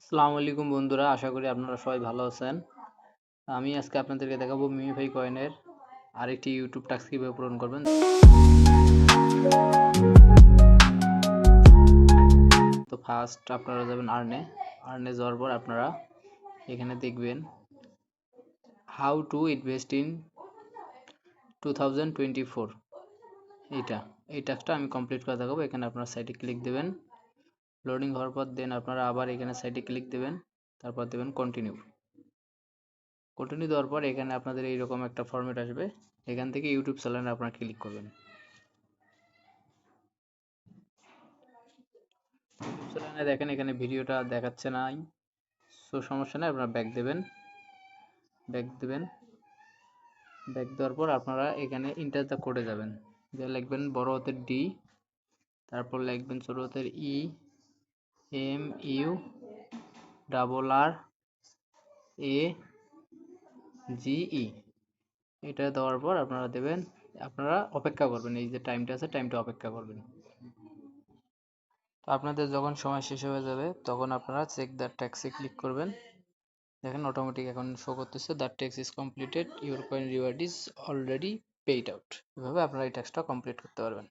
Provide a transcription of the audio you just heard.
আসসালামু আলাইকুম বন্ধুরা, আশা করি আপনারা সবাই ভালো আছেন। আমি আজকে আপনাদেরকে দেখাবো মিমিফাই কয়েনের আরেকটি ইউটিউব টাস্ক কিভাবে পূরণ করবেন। তো ফার্স্ট আপনারা যাবেন আর্নে যাওয়ার পর আপনারা এখানে দেখবেন হাউ টু ইনভেস্ট ইন 2024। এই টাস্কটা আমি কমপ্লিট করে দেখাবো। এখানে আপনারা সাইটে ক্লিক দেবেন। লোডিং হওয়ার পর দেন আপনারা আবার এখানে সাইটে ক্লিক দেবেন, তারপর দেবেন কন্টিনিউ দেওয়ার পর এখানে আপনাদের এইরকম একটা ফরম্যাট আসবে। এখান থেকে ইউটিউব চ্যানেলে আপনারা ক্লিক করবেন। চ্যানেলে দেখেন এখানে ভিডিওটা দেখাচ্ছে না, সো সমস্যা নেই, আপনারা ব্যাক দেবেন। ব্যাক দেওয়ার পর আপনারা এখানে ইন্টার দ্য কোডে যাবেন, যা লিখবেন বড় হাতের ডি, তারপর লিখবেন ছোট হাতের ই এম ইউ ডাবল আর এ জি ই। এটা দেওয়ার পর আপনারা অপেক্ষা করবেন। এই যে টাইমটা আছে, টাইমটা অপেক্ষা করবেন। তো আপনাদের যখন সময় শেষ হয়ে যাবে তখন আপনারা চেক দ্য ট্যাক্সে ক্লিক করবেন। দেখেন অটোমেটিক এখন শো করতেছে the tax is completed, your coin reward is already paid out. এভাবে আপনারা এই ট্যাক্সটা কমপ্লিট করতে পারবেন।